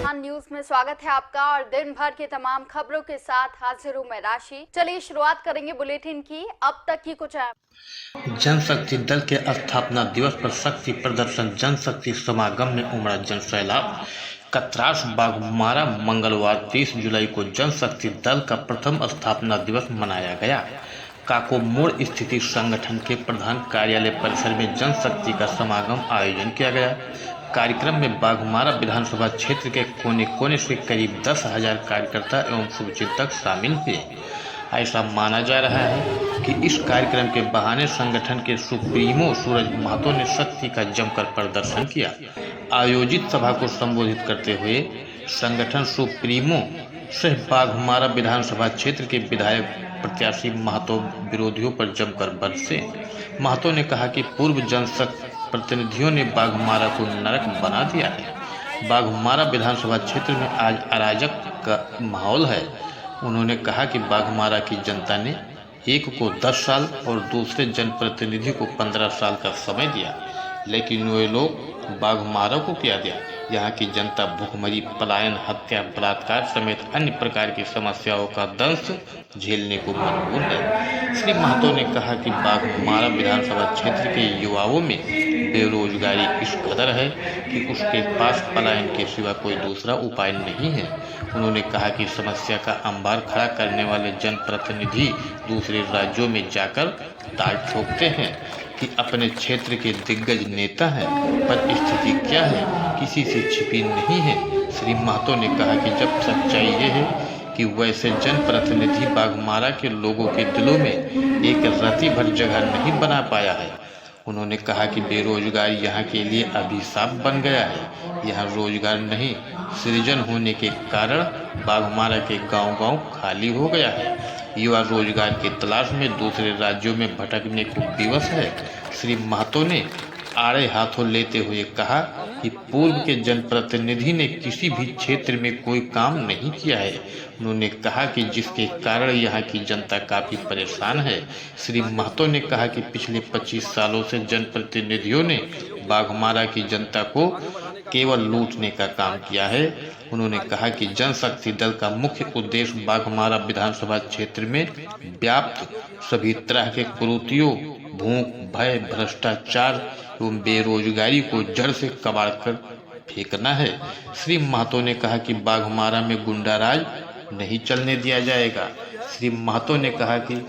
वर्तमान न्यूज में स्वागत है आपका और दिन भर की तमाम खबरों के साथ हाजिर हूं मैं राशि। चलिए शुरुआत करेंगे बुलेटिन की। अब तक की कुछ जनशक्ति दल के स्थापना दिवस पर शक्ति प्रदर्शन, जनशक्ति समागम में उमड़ा जन सैलाब। कतरास बाघमारा मंगलवार 30 जुलाई को जनशक्ति दल का प्रथम स्थापना दिवस मनाया गया। काको मोड़ स्थित संगठन के प्रधान कार्यालय परिसर में जनशक्ति का समागम आयोजन किया गया। कार्यक्रम में बाघमारा विधानसभा क्षेत्र के कोने कोने से करीब 10,000 कार्यकर्ता एवं शुभचिंतक शामिल हुए। ऐसा माना जा रहा है कि इस कार्यक्रम के बहाने संगठन के सुप्रीमो सूरज महतो ने शक्ति का जमकर प्रदर्शन किया। आयोजित सभा को संबोधित करते हुए संगठन सुप्रीमो सह बाघमारा विधानसभा क्षेत्र के विधायक प्रत्याशी महतो विरोधियों पर जमकर बरसे। महतो ने कहा कि पूर्व जनशक्ति प्रतिनिधियों ने बाघमारा को नरक बना दिया है। बाघमारा विधानसभा क्षेत्र में आज अराजक का माहौल है। उन्होंने कहा कि बाघमारा की जनता ने एक को 10 साल और दूसरे जनप्रतिनिधि को 15 साल का समय दिया, लेकिन वे लोग बाघमारा को क्या दिया। यहाँ की जनता भूखमरी, पलायन, हत्या, बलात्कार समेत अन्य प्रकार की समस्याओं का दंश झेलने को मजबूर है। श्री महतो ने कहा कि बाघमारा विधानसभा क्षेत्र के युवाओं में बेरोजगारी इस कदर है कि उसके पास पलायन के सिवा कोई दूसरा उपाय नहीं है। उन्होंने कहा कि समस्या का अंबार खड़ा करने वाले जनप्रतिनिधि दूसरे राज्यों में जाकर ताल ठोकते हैं कि अपने क्षेत्र के दिग्गज नेता हैं, पर स्थिति क्या है किसी से छिपी नहीं है। श्री महतो ने कहा कि जब सच्चाई ये है कि वैसे जनप्रतिनिधि बाघमारा के लोगों के दिलों में एक रत्ती भर जगह नहीं बना पाया है। उन्होंने कहा कि बेरोजगारी यहाँ के लिए अभिशाप बन गया है। यहाँ रोजगार नहीं सृजन होने के कारण बाघमारा के गांव-गांव खाली हो गया है। युवा रोजगार की तलाश में दूसरे राज्यों में भटकने को विवश है। श्री महतो ने आड़े हाथों लेते हुए कहा कि पूर्व के जनप्रतिनिधि ने किसी भी क्षेत्र में कोई काम नहीं किया है। उन्होंने कहा कि जिसके कारण यहाँ की जनता काफी परेशान है। श्री महतो ने कहा कि पिछले 25 सालों से जनप्रतिनिधियों ने बाघमारा की जनता को केवल लूटने का काम किया है। उन्होंने कहा कि जनशक्ति दल का मुख्य उद्देश्य बाघमारा विधानसभा क्षेत्र में व्याप्त सभी तरह के कुरीतियों, भूख, भय, भ्रष्टाचार एवं बेरोजगारी को जड़ से कबाड़ कर फेंकना है। श्री महतो ने कहा कि बाघमारा में गुंडाराज नहीं चलने दिया जाएगा। श्री महतो ने कहा कि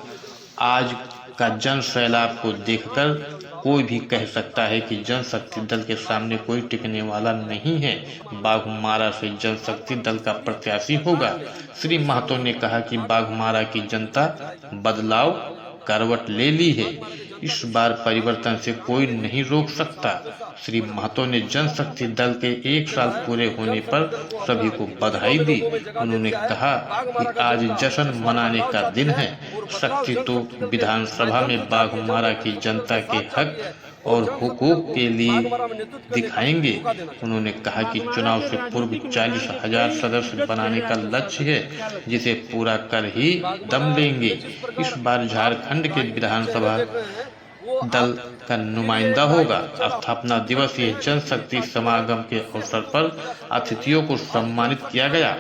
आज का जन सैलाब को देखकर कोई भी कह सकता है कि जनशक्ति दल के सामने कोई टिकने वाला नहीं है। बाघमारा से जनशक्ति दल का प्रत्याशी होगा। श्री महतो ने कहा कि बाघमारा की जनता बदलाव करवट ले ली है। इस बार परिवर्तन से कोई नहीं रोक सकता। श्री महतो ने जनशक्ति दल के 1 साल पूरे होने पर सभी को बधाई दी। उन्होंने कहा कि आज जश्न मनाने का दिन है। शक्ति तो विधानसभा में बाघमारा की जनता के हक और हुकूक के लिए दिखाएंगे। उन्होंने कहा कि चुनाव से पूर्व 40,000 सदस्य बनाने का लक्ष्य है, जिसे पूरा कर ही दम लेंगे। इस बार झारखंड के विधानसभा दल का नुमाइंदा होगा। स्थापना दिवसीय जनशक्ति समागम के अवसर पर अतिथियों को सम्मानित किया गया।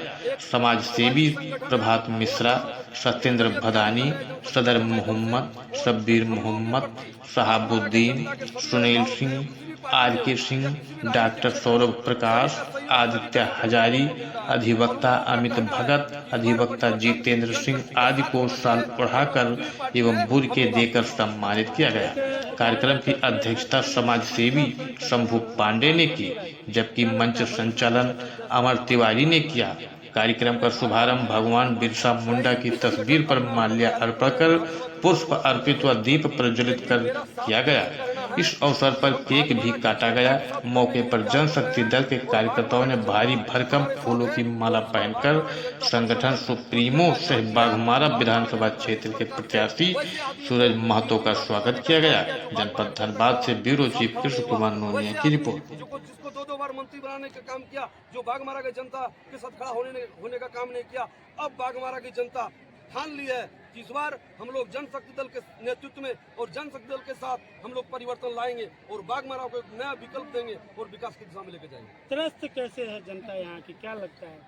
समाज सेवी प्रभात मिश्रा, सत्येंद्र भदानी, सदर मोहम्मद, शब्बीर मोहम्मद, शहाबुद्दीन, सुनील सिंह, आर.के. सिंह, डॉक्टर सौरभ प्रकाश, आदित्य हजारी, अधिवक्ता अमित भगत, अधिवक्ता जितेंद्र सिंह आदि को शाल ओढ़ाकर एवं बुर्के देकर सम्मानित किया गया। कार्यक्रम की अध्यक्षता समाज सेवी शंभू पांडे ने की, जबकि मंच संचालन अमर तिवारी ने किया। कार्यक्रम का शुभारंभ भगवान बिरसा मुंडा की तस्वीर पर माल्या अर्पण कर, पुष्प अर्पित व दीप प्रज्वलित कर किया गया। इस अवसर पर केक भी काटा गया। मौके पर जनशक्ति दल के कार्यकर्ताओं ने भारी भरकम फूलों की माला पहनकर संगठन सुप्रीमो सह बाघमारा विधानसभा क्षेत्र के प्रत्याशी सूरज महतो का स्वागत किया गया। जनपद धनबाद से ब्यूरो चीफ कृष्ण कुमार नोनिया की रिपोर्ट। दो बार मंत्री बनाने का काम किया, जो बाघमारा की जनता के साथ खड़ा होने का काम नहीं किया। अब बाघमारा की जनता ठान ली है कि इस बार हम लोग जनशक्ति दल के नेतृत्व में और जनशक्ति दल के साथ हम लोग परिवर्तन लाएंगे और बाघमारा को एक नया विकल्प देंगे और विकास की दिशा में लेके जाएंगे। त्रस्त कैसे है जनता यहाँ की, क्या लगता है?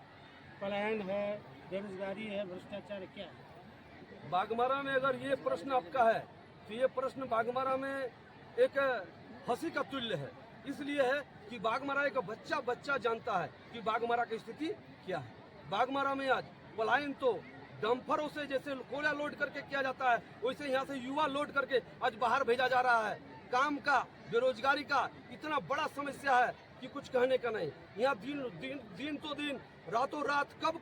पलायन है, बेरोजगारी है, भ्रष्टाचार है, क्या है? बाघमारा में अगर ये प्रश्न आपका है तो ये प्रश्न बाघमारा में एक हंसी का तुल्य है। इसलिए है कि बाघमारा एक बच्चा जानता है कि बाघमारा की स्थिति क्या है। बाघमारा में आज पलायन तो डंफरों से जैसे कोयला लोड करके किया जाता है, वैसे यहाँ से युवा लोड करके आज बाहर भेजा जा रहा है। काम का, बेरोजगारी का इतना बड़ा समस्या है कि कुछ कहने का नहीं। यहाँ दिन तो दिन, रातों रात कब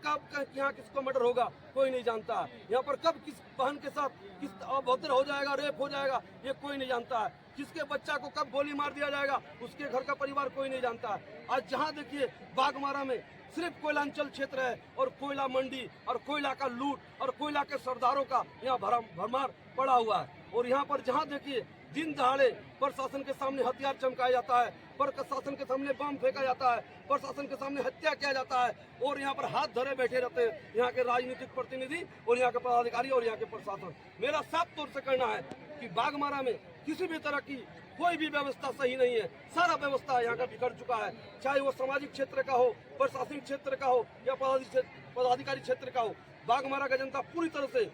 यहाँ किसको मर्डर होगा कोई नहीं जानता। यहाँ पर कब किस बहन के साथ किस अभद्र हो जाएगा, रेप हो जाएगा, ये कोई नहीं जानता है। किसके बच्चा को कब गोली मार दिया जाएगा उसके घर का परिवार कोई नहीं जानता। आज जहाँ देखिए बाघमारा में सिर्फ कोयलांचल क्षेत्र है और कोयला मंडी और कोयला का लूट और कोयला के सरदारों का यहाँ भरमार पड़ा हुआ है। और यहाँ पर जहाँ देखिए दिन दहाड़े प्रशासन के सामने हथियार चमकाया जाता है, प्रशासन के सामने बम फेंका जाता है, प्रशासन के सामने हत्या किया जाता है और यहाँ पर हाथ धरे बैठे रहते हैं यहाँ के राजनीतिक प्रतिनिधि और यहाँ के पदाधिकारी और यहाँ के प्रशासन। मेरा साफ तौर से कहना है कि बाघमारा में किसी भी तरह की कोई भी व्यवस्था सही नहीं है। सारा व्यवस्था यहाँ का बिगड़ चुका है, चाहे वो सामाजिक क्षेत्र का हो, प्रशासनिक क्षेत्र का हो या पदाधिकारी क्षेत्र का हो। बाघमारा का जनता पूरी तरह से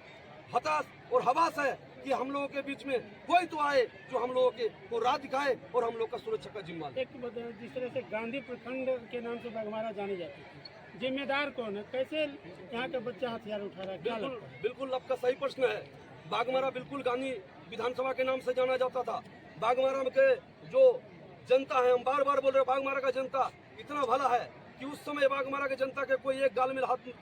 हताश और हवास है कि हम लोगों के बीच में कोई तो आए जो हम लोगों को राह दिखाए और हम लोग का सुरक्षा का जिम्मा ले। एक जिस तरह से गांधी प्रखंड के नाम से बाघमारा जानी जाती थी, जिम्मेदार कौन है? कैसे यहाँ का बच्चा हथियार उठा रहा है, क्या लगता है? बिल्कुल आपका सही प्रश्न है। बाघमारा बिल्कुल गांधी विधानसभा के नाम से जाना जाता था। बाघमारा के जो जनता है, हम बार बार बोल रहे हैं, बाघमारा का जनता इतना भला है कि उस समय बाघमारा के जनता के कोई एक गाल में हाथ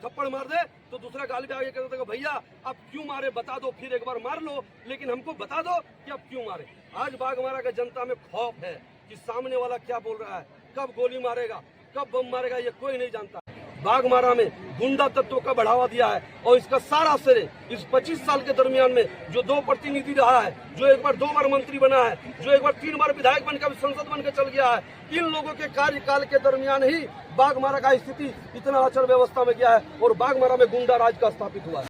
थप्पड़ मार दे तो दूसरा गाल पे आगे कहते थे भैया आप क्यों मारे बता दो, फिर एक बार मार लो लेकिन हमको बता दो कि आप क्यों मारे। आज बाघमारा के जनता में खौफ है कि सामने वाला क्या बोल रहा है, कब गोली मारेगा, कब बम मारेगा, ये कोई नहीं जानता। बाघमारा में गुंडा तत्वों का बढ़ावा दिया है और इसका सारा श्रेय इस 25 साल के दरमियान में जो 2 प्रतिनिधि रहा है, जो एक बार 2 बार मंत्री बना है, जो एक बार 3 बार विधायक बनकर संसद बनकर चल गया है, इन लोगों के कार्यकाल के दरमियान ही बाघमारा का स्थिति इतना अचल व्यवस्था में गया है और बाघमारा में गुंडा राज का स्थापित हुआ है।